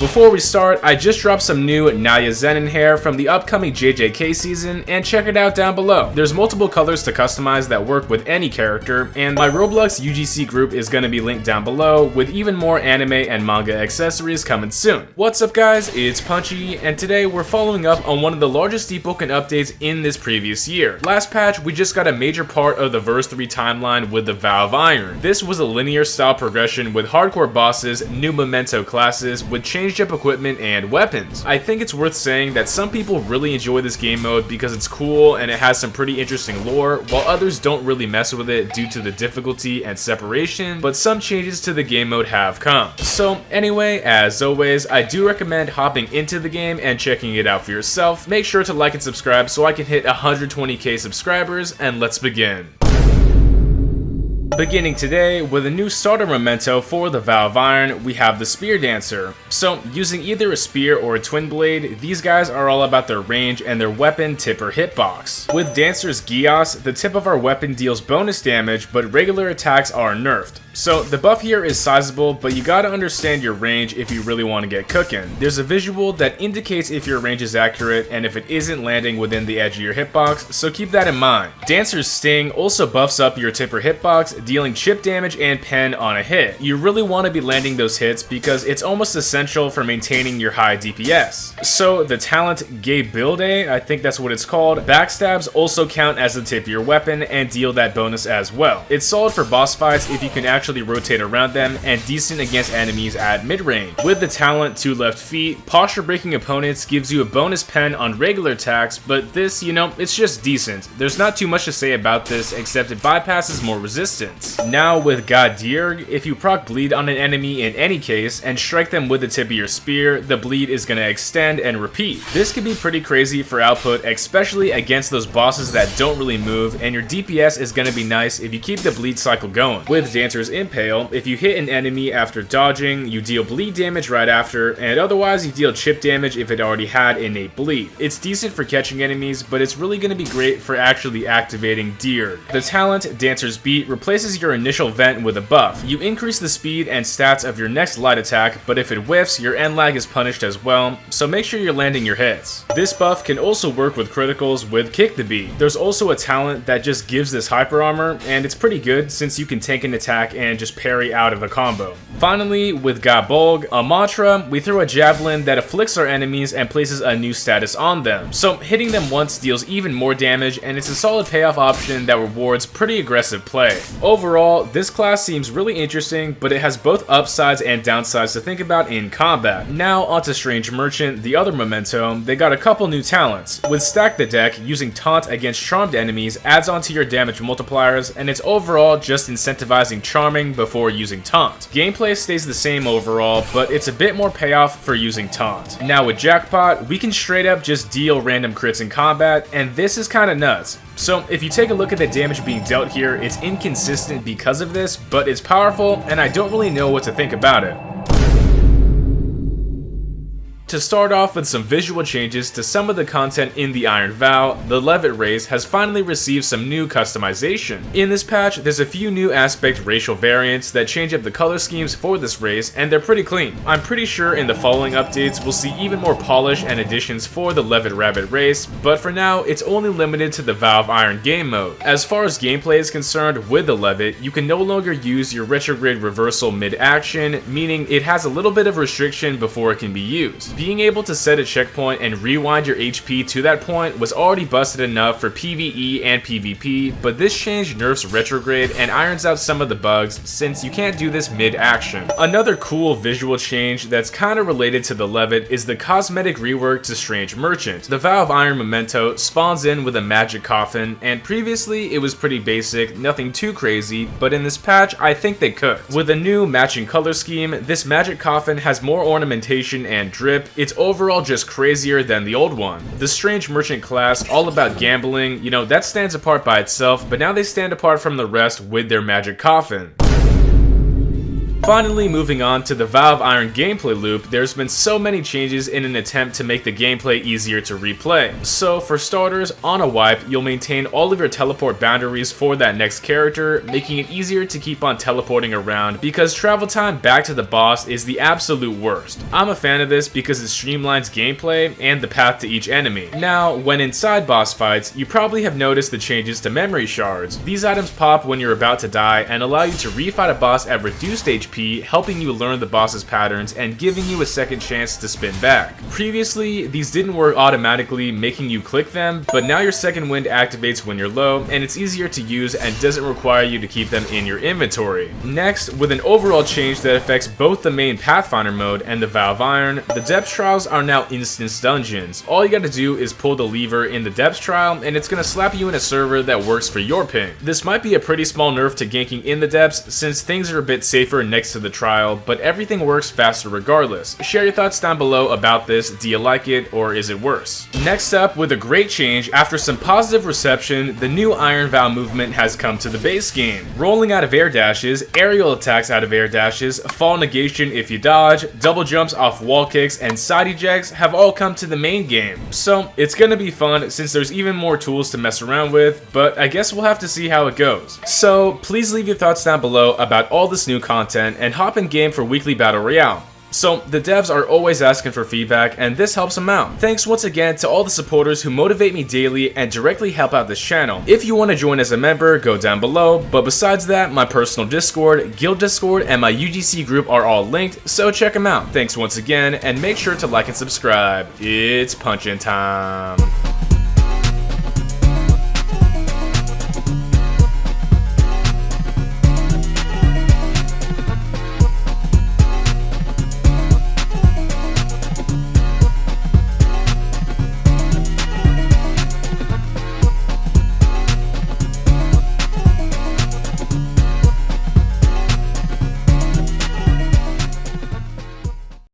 Before we start, I just dropped some new Naya Zenin hair from the upcoming JJK season, and check it out down below. There's multiple colors to customize that work with any character, and my Roblox UGC group is going to be linked down below, with even more anime and manga accessories coming soon. What's up guys, it's Punchy, and today we're following up on one of the largest Deepwoken updates in this previous year. Last patch, we just got a major part of the Verse 3 timeline with the Vow of Iron. This was a linear style progression with hardcore bosses, new memento classes, with changed up equipment and weapons. I think it's worth saying that some people really enjoy this game mode because it's cool and it has some pretty interesting lore, while others don't really mess with it due to the difficulty and separation, but some changes to the game mode have come. So anyway, as always, I do recommend hopping into the game and checking it out for yourself. Make sure to like and subscribe so I can hit 120k subscribers, and let's begin. Beginning today with a new starter memento for the Vow of Iron, we have the Spear Dancer. So, using either a spear or a twin blade, these guys are all about their range and their weapon tip or hitbox. With Dancer's Gios, the tip of our weapon deals bonus damage, but regular attacks are nerfed. So the buff here is sizable, but you gotta understand your range if you really want to get cooking. There's a visual that indicates if your range is accurate and if it isn't landing within the edge of your hitbox, so keep that in mind. Dancer's Sting also buffs up your tip or hitbox, dealing chip damage and pen on a hit. You really want to be landing those hits because it's almost essential for maintaining your high DPS. So the talent Gaybilde, I think that's what it's called, backstabs also count as the tip of your weapon and deal that bonus as well. It's solid for boss fights if you can actually rotate around them, and decent against enemies at mid-range. With the talent 2 left feet, posture breaking opponents gives you a bonus pen on regular attacks, but this, it's just decent. There's not too much to say about this except it bypasses more resistance. Now with Gadirg, if you proc bleed on an enemy in any case and strike them with the tip of your spear, the bleed is going to extend and repeat. This can be pretty crazy for output, especially against those bosses that don't really move, and your DPS is going to be nice if you keep the bleed cycle going. With Dancer's Impale, if you hit an enemy after dodging, you deal bleed damage right after, and otherwise you deal chip damage if it already had innate bleed. It's decent for catching enemies, but it's really going to be great for actually activating Deer. The talent Dancer's Beat replaces your initial vent with a buff. You increase the speed and stats of your next light attack, but if it whiffs, your end lag is punished as well, so make sure you're landing your hits. This buff can also work with criticals with Kick the Beat. There's also a talent that just gives this hyper armor, and it's pretty good since you can tank an attack and just parry out of a combo. Finally, with Gabolg, a mantra, we throw a javelin that afflicts our enemies and places a new status on them. So hitting them once deals even more damage, and it's a solid payoff option that rewards pretty aggressive play. Overall, this class seems really interesting, but it has both upsides and downsides to think about in combat. Now onto Strange Merchant, the other memento. They got a couple new talents. With Stack the Deck, using taunt against charmed enemies adds onto your damage multipliers, and it's overall just incentivizing charming before using taunt. Gameplay stays the same overall, but it's a bit more payoff for using taunt. Now with Jackpot, we can straight up just deal random crits in combat, and this is kinda nuts. So if you take a look at the damage being dealt here, it's inconsistent because of this, but it's powerful, and I don't really know what to think about it. To start off with some visual changes to some of the content in the Iron Vow, the LEVIT race has finally received some new customization. In this patch, there's a few new aspect racial variants that change up the color schemes for this race, and they're pretty clean. I'm pretty sure in the following updates we'll see even more polish and additions for the LEVIT Rabbit race, but for now it's only limited to the Vow of Iron game mode. As far as gameplay is concerned with the LEVIT, you can no longer use your retrograde reversal mid-action, meaning it has a little bit of restriction before it can be used. Being able to set a checkpoint and rewind your HP to that point was already busted enough for PvE and PvP, but this change nerfs retrograde and irons out some of the bugs since you can't do this mid-action. Another cool visual change that's kinda related to the LEVIT is the cosmetic rework to Strange Merchant. The Vow of Iron memento spawns in with a magic coffin, and previously it was pretty basic, nothing too crazy, but in this patch I think they cooked. With a new matching color scheme, this magic coffin has more ornamentation and drip. It's overall just crazier than the old one. The Strange Merchant class, all about gambling, that stands apart by itself, but now they stand apart from the rest with their magic coffin. Finally, moving on to the Valve Iron gameplay loop, there's been so many changes in an attempt to make the gameplay easier to replay. So for starters, on a wipe, you'll maintain all of your teleport boundaries for that next character, making it easier to keep on teleporting around because travel time back to the boss is the absolute worst. I'm a fan of this because it streamlines gameplay and the path to each enemy. Now, when inside boss fights, you probably have noticed the changes to memory shards. These items pop when you're about to die and allow you to refight a boss at reduced HP, helping you learn the boss's patterns and giving you a second chance to spin back. Previously, these didn't work automatically, making you click them, but now your second wind activates when you're low, and it's easier to use and doesn't require you to keep them in your inventory. Next, with an overall change that affects both the main Pathfinder mode and the Valve Iron, the Depths Trials are now instance dungeons. All you gotta do is pull the lever in the Depths Trial, and it's gonna slap you in a server that works for your ping. This might be a pretty small nerf to ganking in the depths, since things are a bit safer next to the trial, but everything works faster regardless. Share your thoughts down below about this. Do you like it, or is it worse? Next up, with a great change, after some positive reception, the new Iron Vow movement has come to the base game. Rolling out of air dashes, aerial attacks out of air dashes, fall negation if you dodge, double jumps off wall kicks, and side ejects have all come to the main game. So it's gonna be fun since there's even more tools to mess around with, but I guess we'll have to see how it goes. So please leave your thoughts down below about all this new content and hop in game for weekly battle royale. So the devs are always asking for feedback, and this helps them out. Thanks once again to all the supporters who motivate me daily and directly help out this channel. If you want to join as a member, go down below, but besides that, my personal Discord, guild Discord, and my UGC group are all linked, so check them out. Thanks once again, and make sure to like and subscribe. It's punchin' time.